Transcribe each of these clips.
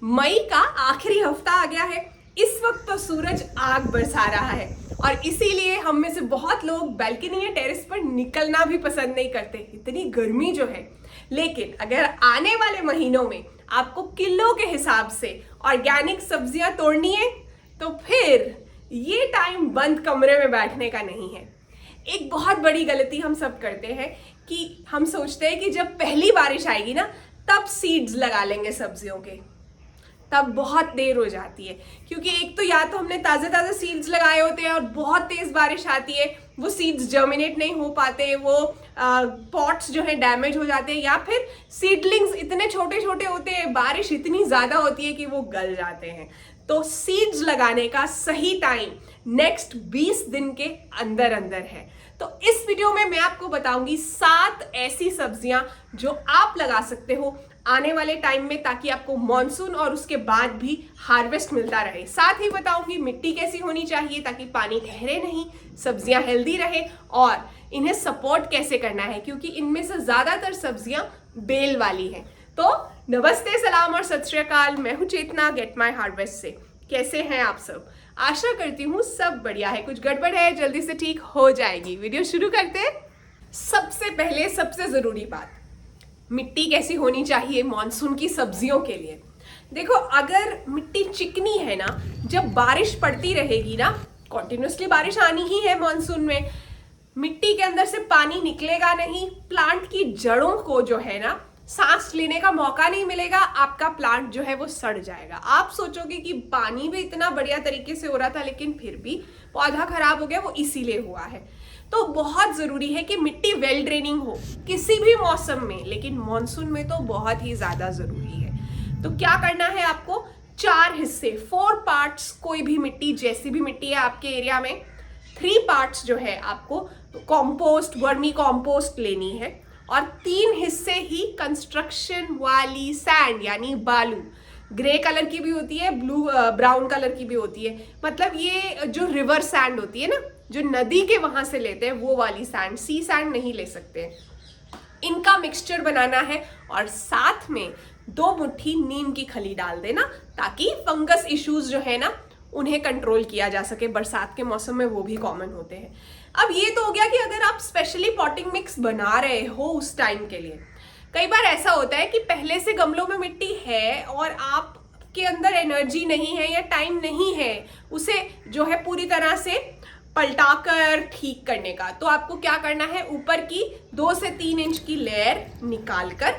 मई का आखिरी हफ्ता आ गया है। इस वक्त तो सूरज आग बरसा रहा है और इसीलिए हम में से बहुत लोग बैल्कनी या टेरेस पर निकलना भी पसंद नहीं करते, इतनी गर्मी जो है। लेकिन अगर आने वाले महीनों में आपको किलो के हिसाब से ऑर्गेनिक सब्जियां तोड़नी है तो फिर ये टाइम बंद कमरे में बैठने का नहीं है। एक बहुत बड़ी गलती हम सब करते हैं कि हम सोचते हैं कि जब पहली बारिश आएगी ना तब सीड्स लगा लेंगे सब्जियों के, तब बहुत देर हो जाती है। क्योंकि एक तो या तो हमने ताज़े ताज़े सीड्स लगाए होते हैं और बहुत तेज़ बारिश आती है, वो सीड्स जर्मिनेट नहीं हो पाते, वो पॉट्स जो है डैमेज हो जाते हैं, या फिर सीडलिंग्स इतने छोटे छोटे होते हैं, बारिश इतनी ज़्यादा होती है कि वो गल जाते हैं। तो सीड्स लगाने का सही टाइम नेक्स्ट 20 दिन के अंदर अंदर है। तो इस वीडियो में मैं आपको बताऊंगी 7 ऐसी सब्जियां जो आप लगा सकते हो आने वाले टाइम में, ताकि आपको मॉनसून और उसके बाद भी हार्वेस्ट मिलता रहे। साथ ही बताऊंगी मिट्टी कैसी होनी चाहिए ताकि पानी ठहरे नहीं, सब्जियां हेल्दी रहे, और इन्हें सपोर्ट कैसे करना है क्योंकि इनमें से ज्यादातर सब्जियां बेल वाली हैं। तो नमस्ते, सलाम और सत श्री अकाल। मैं हूं चेतना गेट माई हार्वेस्ट से। कैसे हैं आप सब? आशा करती हूँ सब बढ़िया है। कुछ गड़बड़ है जल्दी से ठीक हो जाएगी। वीडियो शुरू करते हैं। सबसे पहले सबसे जरूरी बात, मिट्टी कैसी होनी चाहिए मॉनसून की सब्जियों के लिए। देखो, अगर मिट्टी चिकनी है ना, जब बारिश पड़ती रहेगी ना, कॉन्टिन्यूसली बारिश आनी ही है मॉनसून में, मिट्टी के अंदर से पानी निकलेगा नहीं, प्लांट की जड़ों को जो है ना सांस लेने का मौका नहीं मिलेगा, आपका प्लांट जो है वो सड़ जाएगा। आप सोचोगे कि पानी भी इतना बढ़िया तरीके से हो रहा था लेकिन फिर भी पौधा खराब हो गया, वो इसीलिए हुआ है। तो बहुत जरूरी है कि मिट्टी वेल ड्रेनिंग हो किसी भी मौसम में, लेकिन मॉनसून में तो बहुत ही ज्यादा जरूरी है। तो क्या करना है आपको, 4 हिस्से, 4 पार्ट्स, कोई भी मिट्टी, जैसी भी मिट्टी है आपके एरिया में, 3 पार्ट्स जो है आपको कॉम्पोस्ट, वर्मी कॉम्पोस्ट लेनी है, और 3 हिस्से ही कंस्ट्रक्शन वाली सैंड यानी बालू, ग्रे कलर की भी होती है, ब्राउन कलर की भी होती है। मतलब ये जो रिवर सैंड होती है ना, जो नदी के वहां से लेते हैं, वो वाली सैंड, सी सैंड नहीं ले सकते। इनका मिक्सचर बनाना है और साथ में 2 मुट्ठी नीम की खली डाल देना ताकि फंगस इश्यूज जो है ना उन्हें कंट्रोल किया जा सके। बरसात के मौसम में वो भी कॉमन होते हैं। अब ये तो हो गया कि अगर आप स्पेशली पॉटिंग मिक्स बना रहे हो उस टाइम के लिए। कई बार ऐसा होता है कि पहले से गमलों में मिट्टी है और आपके अंदर एनर्जी नहीं है या टाइम नहीं है उसे जो है पूरी तरह से पलटाकर ठीक करने का। तो आपको क्या करना है, ऊपर की 2 से 3 इंच की लेयर निकाल कर,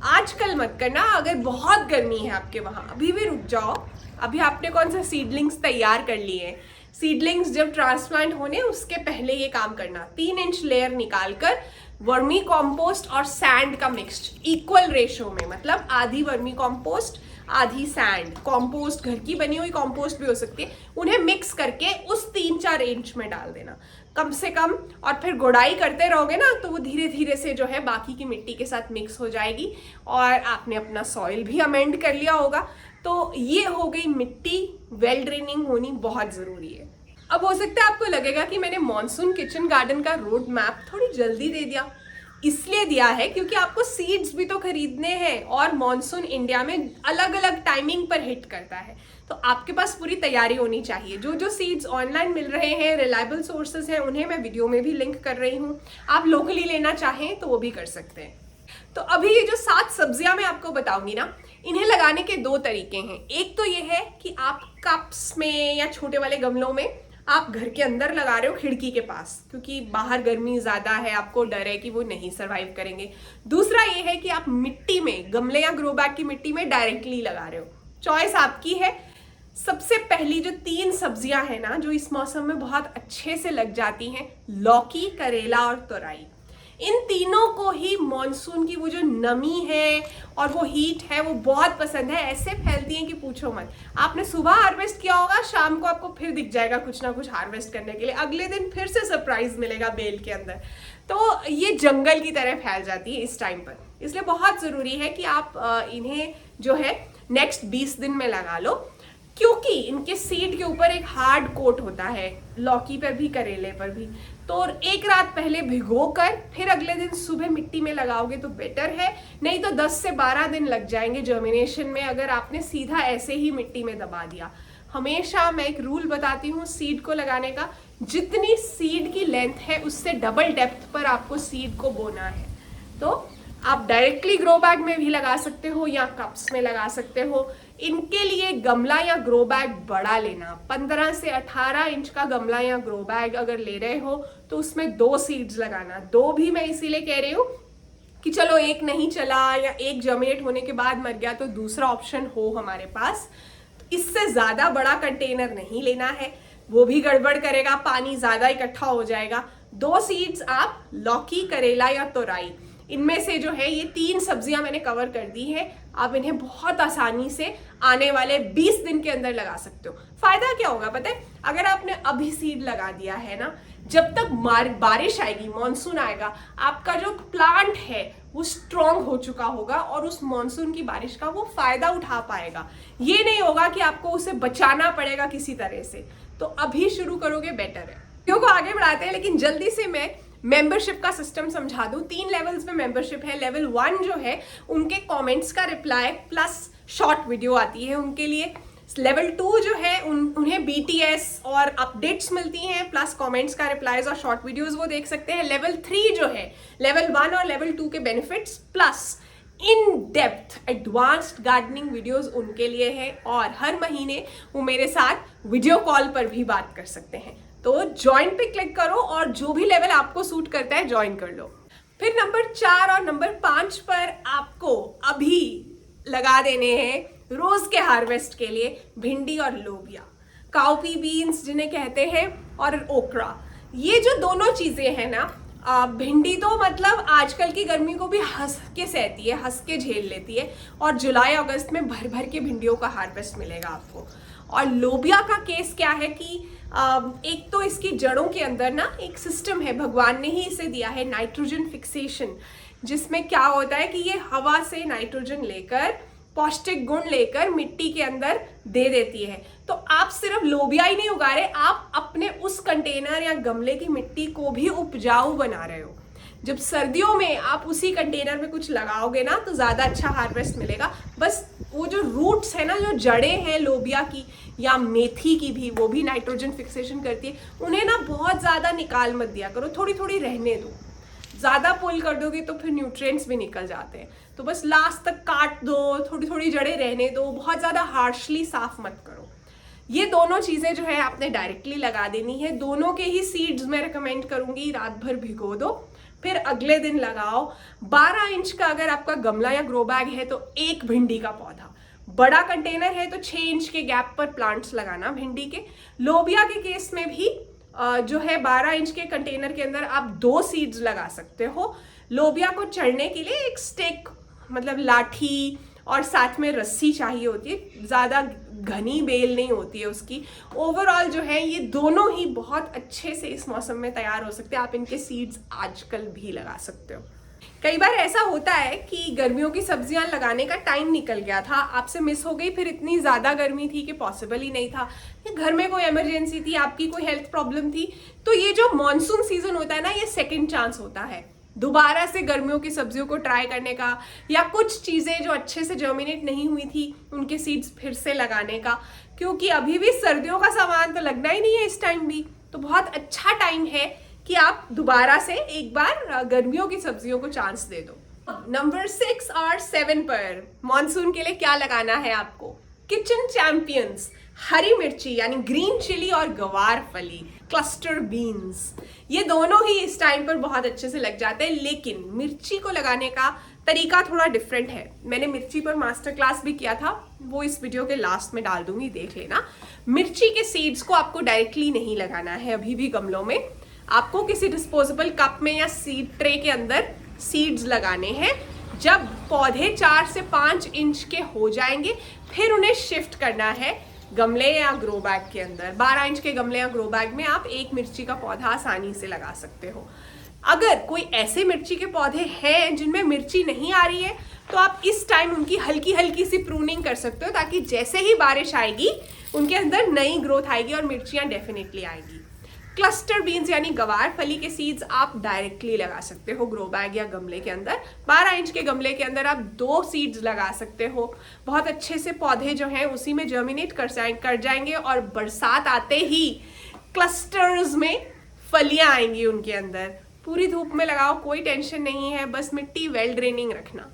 आजकल मत करना, अगर बहुत गर्मी है आपके वहां अभी भी रुक जाओ। अभी आपने कौन सा सीडलिंग्स तैयार कर लिए हैं, सीडलिंग्स जब ट्रांसप्लांट होने उसके पहले ये काम करना। 3 इंच लेयर निकालकर वर्मी कॉम्पोस्ट और सैंड का मिक्स्ड इक्वल रेशो में, मतलब आधी वर्मी कॉम्पोस्ट आधी सैंड, कॉम्पोस्ट घर की बनी हुई कॉम्पोस्ट भी हो सकती है, उन्हें मिक्स करके उस 3-4 इंच में डाल देना कम से कम। और फिर गुड़ाई करते रहोगे ना तो वो धीरे धीरे से जो है बाकी की मिट्टी के साथ मिक्स हो जाएगी और आपने अपना सॉइल भी अमेंड कर लिया होगा। तो ये हो गई मिट्टी, वेल ड्रेनिंग होनी बहुत जरूरी है। अब हो सकता है आपको लगेगा कि मैंने मॉनसून किचन गार्डन का रोड मैप थोड़ी जल्दी दे दिया। इसलिए दिया है क्योंकि आपको सीड्स भी तो खरीदने हैं और मॉनसून इंडिया में अलग अलग टाइमिंग पर हिट करता है, तो आपके पास पूरी तैयारी होनी चाहिए। जो जो सीड्स ऑनलाइन मिल रहे हैं, रिलायबल सोर्सेज हैं, उन्हें मैं वीडियो में भी लिंक कर रही हूँ। आप लोकली लेना चाहें तो वो भी कर सकते हैं। तो अभी ये जो 7 सब्जियां मैं आपको बताऊंगी ना, इन्हें लगाने के 2 तरीके हैं। एक तो ये है कि आप कप्स में या छोटे वाले गमलों में आप घर के अंदर लगा रहे हो, खिड़की के पास, क्योंकि बाहर गर्मी ज्यादा है, आपको डर है कि वो नहीं सरवाइव करेंगे। दूसरा ये है कि आप मिट्टी में, गमले या ग्रो बैग की मिट्टी में डायरेक्टली लगा रहे हो। चॉइस आपकी है। सबसे पहली जो 3 सब्जियां हैं ना जो इस मौसम में बहुत अच्छे से लग जाती हैं, लौकी, करेला और तोरई। इन तीनों को ही मॉनसून की वो जो नमी है और वो हीट है वो बहुत पसंद है। ऐसे फैलती हैं कि पूछो मत। आपने सुबह हार्वेस्ट किया होगा, शाम को आपको फिर दिख जाएगा कुछ ना कुछ हार्वेस्ट करने के लिए, अगले दिन फिर से सरप्राइज मिलेगा बेल के अंदर। तो ये जंगल की तरह फैल जाती है इस टाइम पर। इसलिए बहुत जरूरी है कि आप इन्हें जो है नेक्स्ट 20 दिन में लगा लो। क्योंकि इनके सीड के ऊपर एक हार्ड कोट होता है, लौकी पर भी करेले पर भी। तो एक रात पहले भिगोकर फिर अगले दिन सुबह मिट्टी में लगाओगे तो बेटर है, नहीं तो 10 से 12 दिन लग जाएंगे जर्मिनेशन में अगर आपने सीधा ऐसे ही मिट्टी में दबा दिया। हमेशा मैं एक रूल बताती हूँ सीड को लगाने का, जितनी सीड की लेंथ है उससे डबल डेप्थ पर आपको सीड को बोना है। तो आप डायरेक्टली ग्रो बैग में भी लगा सकते हो या कप्स में लगा सकते हो। इनके लिए गमला या ग्रो बैग बड़ा लेना, 15 से 18 इंच का गमला या ग्रो बैग अगर ले रहे हो तो उसमें 2 सीड्स लगाना। 2 भी मैं इसीलिए कह रही हूँ कि चलो एक नहीं चला या एक जर्मिनेट होने के बाद मर गया तो दूसरा ऑप्शन हो हमारे पास। इससे ज्यादा बड़ा कंटेनर नहीं लेना है, वो भी गड़बड़ करेगा, पानी ज्यादा इकट्ठा हो जाएगा। 2 सीड्स आप लौकी, करेला या तोरई, इनमें से जो है ये 3 सब्जियां मैंने कवर कर दी है। आप इन्हें बहुत आसानी से आने वाले 20 दिन के अंदर लगा सकते हो। फायदा क्या होगा पता है, अगर आपने अभी सीड लगा दिया है ना, जब तक बारिश आएगी, मॉनसून आएगा, आपका जो प्लांट है वो स्ट्रांग हो चुका होगा और उस मॉनसून की बारिश का वो फायदा उठा पाएगा। ये नहीं होगा कि आपको उसे बचाना पड़ेगा किसी तरह से। तो अभी शुरू करोगे बेटर है। वीडियो को आगे बढ़ाते हैं, लेकिन जल्दी से मैं मेंबरशिप का सिस्टम समझा दूं। 3 लेवल्स में मेंबरशिप है। लेवल 1 जो है उनके कमेंट्स का रिप्लाई प्लस शॉर्ट वीडियो आती है उनके लिए। लेवल 2 जो है उन्हें BTS और अपडेट्स मिलती हैं प्लस कमेंट्स का रिप्लाईज और शॉर्ट वीडियोस वो देख सकते हैं। लेवल 3 जो है लेवल 1 और लेवल 2 के benefits plus in depth advanced gardening videos उनके लिए है, और हर महीने वो मेरे साथ वीडियो कॉल पर भी बात कर सकते हैं। तो ज्वाइन पे क्लिक करो और जो भी लेवल आपको सूट करता है ज्वाइन कर लो। फिर नंबर 4 और नंबर 5 पर आपको अभी लगा देने हैं रोज के हार्वेस्ट के लिए भिंडी और लोबिया, काउपी बीन्स जिन्हें कहते हैं, और ओकरा। ये जो दोनों चीजें हैं ना, भिंडी तो मतलब आजकल की गर्मी को भी हंस के सहती है, हंस के झेल लेती है, और जुलाई अगस्त में भर भर के भिंडियों का हार्वेस्ट मिलेगा आपको। और लोबिया का केस क्या है कि एक तो इसकी जड़ों के अंदर ना एक सिस्टम है, भगवान ने ही इसे दिया है, नाइट्रोजन फिक्सेशन, जिसमें क्या होता है कि ये हवा से नाइट्रोजन लेकर, पौष्टिक गुण लेकर मिट्टी के अंदर दे देती है। तो आप सिर्फ लोबिया ही नहीं उगा रहे, आप अपने उस कंटेनर या गमले की मिट्टी को भी उपजाऊ बना रहे हो। जब सर्दियों में आप उसी कंटेनर में कुछ लगाओगे ना तो ज़्यादा अच्छा हार्वेस्ट मिलेगा। बस वो जो रूट्स है ना, जो जड़ें हैं लोबिया की या मेथी की भी, वो भी नाइट्रोजन फिक्सेशन करती है, उन्हें ना बहुत ज़्यादा निकाल मत दिया करो, थोड़ी थोड़ी रहने दो। ज़्यादा पुल कर दोगे तो फिर न्यूट्रिएंट्स भी निकल जाते हैं। तो बस लास्ट तक काट दो, थोड़ी थोड़ी जड़ें रहने दो, बहुत ज़्यादा हार्शली साफ मत करो। ये दोनों चीज़ें जो है आपने डायरेक्टली लगा देनी है। दोनों के ही सीड्स मैं रिकमेंड करूँगी रात भर भिगो दो, फिर अगले दिन लगाओ। 12 इंच का अगर आपका गमला या ग्रो बैग है तो 1 भिंडी का पौधा, बड़ा कंटेनर है तो 6 इंच के गैप पर प्लांट्स लगाना भिंडी के। लोबिया के केस में भी जो है 12 इंच के कंटेनर के अंदर आप 2 सीड्स लगा सकते हो। लोबिया को चढ़ने के लिए एक स्टिक, मतलब लाठी, और साथ में रस्सी चाहिए होती है, ज़्यादा घनी बेल नहीं होती है उसकी। ओवरऑल जो है ये दोनों ही बहुत अच्छे से इस मौसम में तैयार हो सकते हैं। आप इनके सीड्स आजकल भी लगा सकते हो। कई बार ऐसा होता है कि गर्मियों की सब्जियां लगाने का टाइम निकल गया था, आपसे मिस हो गई, फिर इतनी ज़्यादा गर्मी थी कि पॉसिबल ही नहीं था, या घर में कोई इमरजेंसी थी, आपकी कोई हेल्थ प्रॉब्लम थी। तो ये जो मॉनसून सीजन होता है ना, ये सेकेंड चांस होता है दोबारा से गर्मियों की सब्जियों को ट्राई करने का, या कुछ चीज़ें जो अच्छे से जर्मिनेट नहीं हुई थी उनके सीड्स फिर से लगाने का, क्योंकि अभी भी सर्दियों का सामान तो लगना ही नहीं है इस टाइम भी। तो बहुत अच्छा टाइम है कि आप दोबारा से एक बार गर्मियों की सब्जियों को चांस दे दो। नंबर 6 और 7 पर मॉनसून के लिए क्या लगाना है आपको? किचन चैंपियंस, हरी मिर्ची यानी ग्रीन चिली और गवार फली, क्लस्टर बीन्स, ये दोनों ही इस टाइम पर बहुत अच्छे से लग जाते हैं। लेकिन मिर्ची को लगाने का तरीका थोड़ा डिफरेंट है। मैंने मिर्ची पर मास्टर क्लास भी किया था, वो इस वीडियो के लास्ट में डाल दूंगी, देख लेना। मिर्ची के सीड्स को आपको डायरेक्टली नहीं लगाना है अभी भी गमलों में, आपको किसी डिस्पोजेबल कप में या सीड ट्रे के अंदर सीड्स लगाने हैं। जब पौधे 4 से 5 इंच के हो जाएंगे फिर उन्हें शिफ्ट करना है गमले या ग्रो बैग के अंदर। 12 इंच के गमले या ग्रो बैग में आप 1 मिर्ची का पौधा आसानी से लगा सकते हो। अगर कोई ऐसे मिर्ची के पौधे हैं जिनमें मिर्ची नहीं आ रही है तो आप इस टाइम उनकी हल्की हल्की सी प्रूनिंग कर सकते हो, ताकि जैसे ही बारिश आएगी उनके अंदर नई ग्रोथ आएगी और मिर्चियाँ डेफिनेटली आएगी। क्लस्टर बीन्स यानी गवार फली के सीड्स आप डायरेक्टली लगा सकते हो ग्रो बैग या गमले के अंदर। 12 इंच के गमले के अंदर आप 2 सीड्स लगा सकते हो। बहुत अच्छे से पौधे जो हैं उसी में जर्मिनेट कर जाएंगे और बरसात आते ही क्लस्टर्स में फलियां आएंगी उनके अंदर। पूरी धूप में लगाओ, कोई टेंशन नहीं है, बस मिट्टी वेल ड्रेनिंग रखना।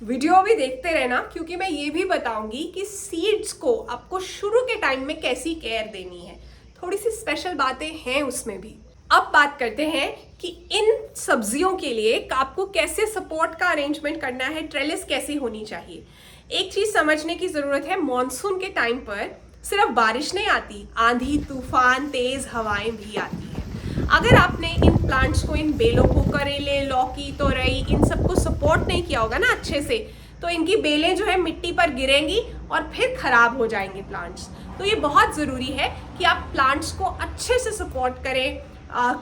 वीडियो भी देखते रहना, क्योंकि मैं ये भी बताऊंगी कि सीड्स को आपको शुरू के टाइम में कैसी केयर देनी है। थोड़ी सी स्पेशल बातें हैं उसमें भी। अब बात करते हैं कि इन सब्जियों के लिए आपको कैसे सपोर्ट का अरेंजमेंट करना है, ट्रेलिस कैसी होनी चाहिए। एक चीज समझने की जरूरत है, मॉनसून के टाइम पर सिर्फ बारिश नहीं आती, आंधी तूफान तेज हवाएं भी आती है। अगर आपने इन प्लांट्स को, इन बेलों को, करेले, लौकी, तोरई, इन सबको सपोर्ट नहीं किया होगा ना अच्छे से, तो इनकी बेलें जो है मिट्टी पर गिरेंगी और फिर खराब हो जाएंगे प्लांट्स। तो ये बहुत ज़रूरी है कि आप प्लांट्स को अच्छे से सपोर्ट करें,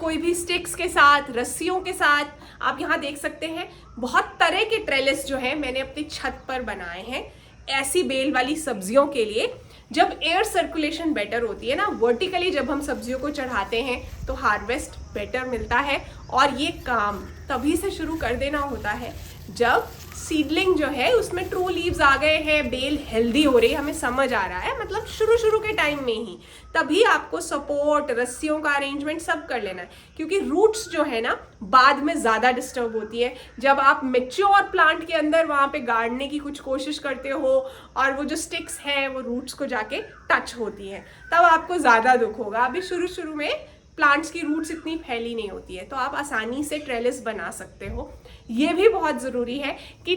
कोई भी स्टिक्स के साथ, रस्सियों के साथ। आप यहाँ देख सकते हैं बहुत तरह के ट्रेलिस जो है मैंने अपनी छत पर बनाए हैं ऐसी बेल वाली सब्जियों के लिए। जब एयर सर्कुलेशन बेटर होती है ना, वर्टिकली जब हम सब्जियों को चढ़ाते हैं तो हार्वेस्ट बेटर मिलता है। और ये काम तभी से शुरू कर देना होता है जब सीडलिंग जो है उसमें ट्रू लीव्स आ गए हैं, बेल हेल्दी हो रही है, हमें समझ आ रहा है, मतलब शुरू के टाइम में ही। तभी आपको सपोर्ट, रस्सियों का अरेंजमेंट सब कर लेना है, क्योंकि रूट्स जो है ना बाद में ज़्यादा डिस्टर्ब होती है। जब आप मैच्योर प्लांट के अंदर वहाँ पे गाड़ने की कुछ कोशिश करते हो और वो जो स्टिक्स हैं वो रूट्स को जाके टच होती हैं, तब आपको ज़्यादा दुख होगा। अभी शुरू में प्लांट्स की रूट्स इतनी फैली नहीं होती है, तो आप आसानी से ट्रेलिस बना सकते हो। ये भी बहुत ज़रूरी है कि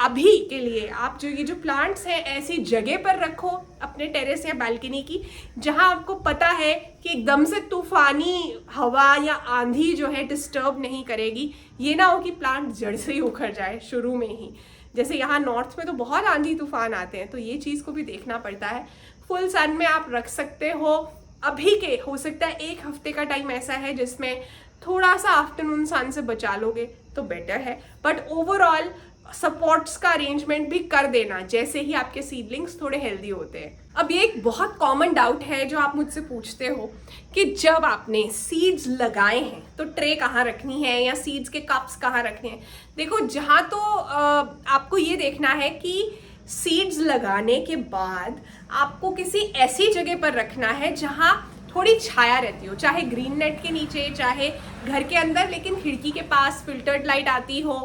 अभी के लिए आप ये जो प्लांट्स हैं ऐसी जगह पर रखो अपने टेरेस या बालकनी की, जहां आपको पता है कि एकदम से तूफानी हवा या आंधी जो है डिस्टर्ब नहीं करेगी। ये ना हो कि प्लांट जड़ से ही उखड़ जाए शुरू में ही। जैसे यहाँ नॉर्थ में तो बहुत आंधी तूफान आते हैं, तो ये चीज़ को भी देखना पड़ता है। फुल सन में आप रख सकते हो। अभी के हो सकता है 1 हफ्ते का टाइम ऐसा है जिसमें थोड़ा सा आफ्टरनून सन से बचा लोगे तो बेटर है, बट ओवरऑल सपोर्ट्स का अरेंजमेंट भी कर देना जैसे ही आपके सीडलिंग्स थोड़े हेल्दी होते हैं। अब ये एक बहुत कॉमन डाउट है जो आप मुझसे पूछते हो कि जब आपने सीड्स लगाए हैं तो ट्रे कहाँ रखनी है या सीड्स के कप्स कहाँ रखने हैं। देखो, जहाँ तो आपको ये देखना है कि सीड्स लगाने के बाद आपको किसी ऐसी जगह पर रखना है जहाँ थोड़ी छाया रहती हो, चाहे ग्रीन नेट के नीचे, चाहे घर के अंदर, लेकिन खिड़की के पास फिल्टर्ड लाइट आती हो।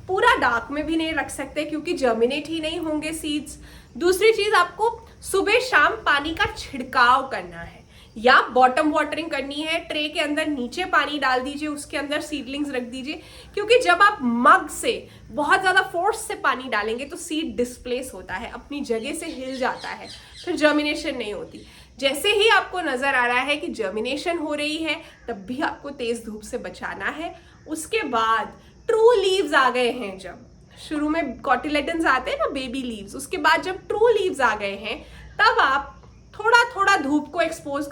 पूरा डार्क में भी नहीं रख सकते क्योंकि जर्मिनेट ही नहीं होंगे सीड्स। दूसरी चीज, आपको सुबह शाम पानी का छिड़काव करना है या बॉटम वाटरिंग करनी है। ट्रे के अंदर नीचे पानी डाल दीजिए, उसके अंदर सीडलिंग्स रख दीजिए, क्योंकि जब आप मग से बहुत ज़्यादा फोर्स से पानी डालेंगे तो सीड डिस्प्लेस होता है, अपनी जगह से हिल जाता है, फिर जर्मिनेशन नहीं होती। जैसे ही आपको नज़र आ रहा है कि जर्मिनेशन हो रही है, तब भी आपको तेज़ धूप से बचाना है। उसके बाद ट्रू लीव्स आ गए हैं, जब शुरू में कॉटिलेडन्स आते हैं ना, बेबी लीव्स, उसके बाद जब ट्रू लीव्स आ गए हैं तब आप थोड़ा धूप को एक्सपोज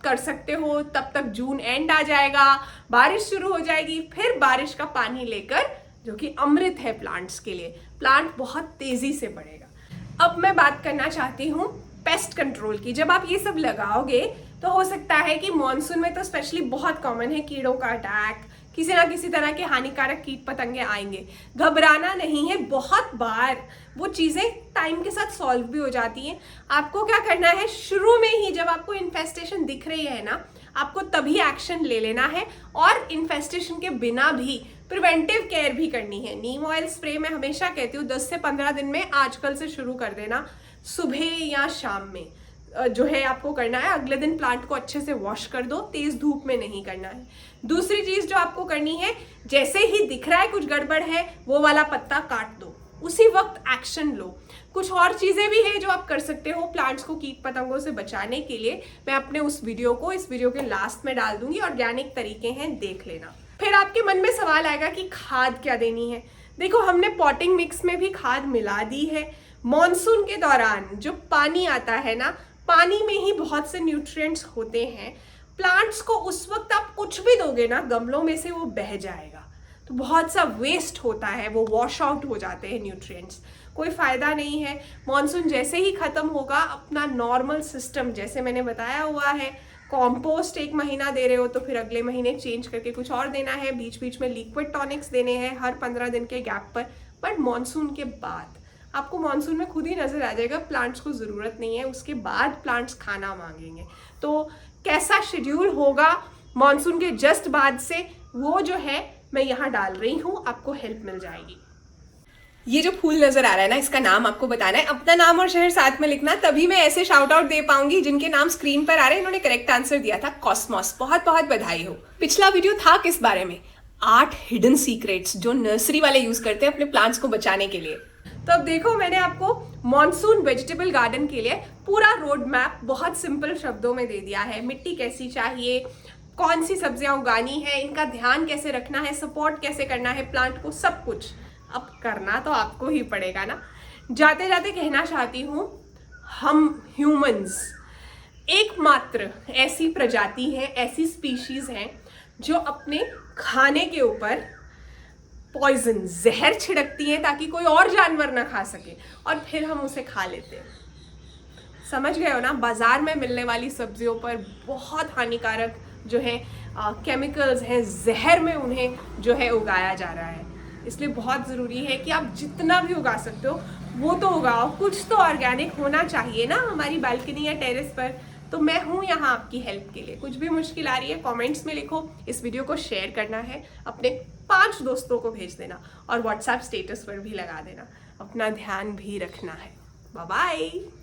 कर सकते हो। तब तक जून एंड आ जाएगा, बारिश शुरू हो जाएगी, फिर बारिश का पानी लेकर, जो कि अमृत है प्लांट्स के लिए, प्लांट बहुत तेजी से बढ़ेगा। अब मैं बात करना चाहती हूँ पेस्ट कंट्रोल की। जब आप ये सब लगाओगे तो हो सकता है कि मॉनसून में तो स्पेशली बहुत कॉमन है कीड़ों का अटैक, किसी ना किसी तरह के हानिकारक कीट पतंगे आएंगे। घबराना नहीं है, बहुत बार वो चीज़ें टाइम के साथ सॉल्व भी हो जाती हैं। आपको क्या करना है, शुरू में ही जब आपको इन्फेस्टेशन दिख रही है ना, आपको तभी एक्शन ले लेना है और इन्फेस्टेशन के बिना भी प्रिवेंटिव केयर भी करनी है। नीम ऑयल स्प्रे मैं हमेशा कहती हूँ 10 से 15 दिन में आजकल से शुरू कर देना, सुबह या शाम में जो है आपको करना है। अगले दिन प्लांट को अच्छे से वॉश कर दो, तेज धूप में नहीं करना है। दूसरी चीज जो आपको करनी है, जैसे ही दिख रहा है कुछ गड़बड़ है, वो वाला पत्ता काट दो, उसी वक्त एक्शन लो। कुछ और चीजें भी हैं जो आप कर सकते हो प्लांट्स को कीट पतंगों से बचाने के लिए। मैं अपने उस वीडियो को इस वीडियो के लास्ट में डाल दूंगी, ऑर्गेनिक तरीके हैं, देख लेना। फिर आपके मन में सवाल आएगा कि खाद क्या देनी है। देखो, हमने पॉटिंग मिक्स में भी खाद मिला दी है। मॉनसून के दौरान जो पानी आता है ना, पानी में ही बहुत से न्यूट्रिएंट्स होते हैं। प्लांट्स को उस वक्त आप कुछ भी दोगे ना गमलों में से, वो बह जाएगा। तो बहुत सा वेस्ट होता है, वो वॉश आउट हो जाते हैं न्यूट्रिएंट्स, कोई फ़ायदा नहीं है। मॉनसून जैसे ही ख़त्म होगा, अपना नॉर्मल सिस्टम जैसे मैंने बताया हुआ है, कॉम्पोस्ट 1 महीना दे रहे हो तो फिर अगले महीने चेंज करके कुछ और देना है, बीच बीच में लिक्विड टॉनिक्स देने हैं हर 15 दिन के गैप पर। बट मॉनसून के बाद आपको मॉनसून में खुद ही नज़र आ जाएगा प्लांट्स को ज़रूरत नहीं है, उसके बाद प्लांट्स खाना मांगेंगे। तो कैसा शेड्यूल होगा मॉनसून के जस्ट बाद से, वो जो है मैं यहाँ डाल रही हूँ, आपको हेल्प मिल जाएगी। ये जो फूल नजर आ रहा है ना, इसका नाम आपको बताना है, अपना नाम और शहर साथ में लिखना, तभी मैं ऐसे शाउट आउट दे पाऊंगी। जिनके नाम स्क्रीन पर आ रहे हैं इन्होंने करेक्ट आंसर दिया था कॉस्मॉस, बहुत बहुत बधाई हो। पिछला वीडियो था किस बारे में? 8 हिडन सीक्रेट्स जो नर्सरी वाले यूज करते हैं अपने प्लांट्स को बचाने के लिए। तो अब देखो, मैंने आपको मॉनसून वेजिटेबल गार्डन के लिए पूरा रोड मैप बहुत सिंपल शब्दों में दे दिया है। मिट्टी कैसी चाहिए, कौन सी सब्जियां उगानी है, इनका ध्यान कैसे रखना है, सपोर्ट कैसे करना है प्लांट को, सब कुछ। अब करना तो आपको ही पड़ेगा ना। जाते जाते कहना चाहती हूँ, हम ह्यूमंस एकमात्र ऐसी प्रजाति है, ऐसी स्पीशीज हैं जो अपने खाने के ऊपर पॉइजन, जहर छिड़कती हैं ताकि कोई और जानवर ना खा सके, और फिर हम उसे खा लेते हैं। समझ गए हो ना? बाजार में मिलने वाली सब्जियों पर बहुत हानिकारक जो है केमिकल्स हैं, जहर में उन्हें जो है उगाया जा रहा है। इसलिए बहुत ज़रूरी है कि आप जितना भी उगा सकते हो वो तो उगाओ, कुछ तो ऑर्गेनिक होना चाहिए ना हमारी बालकनी या टेरेस पर। तो मैं हूँ यहाँ आपकी हेल्प के लिए। कुछ भी मुश्किल आ रही है कमेंट्स में लिखो, इस वीडियो को शेयर करना है, अपने 5 दोस्तों को भेज देना और व्हाट्सएप स्टेटस पर भी लगा देना। अपना ध्यान भी रखना है। Bye bye.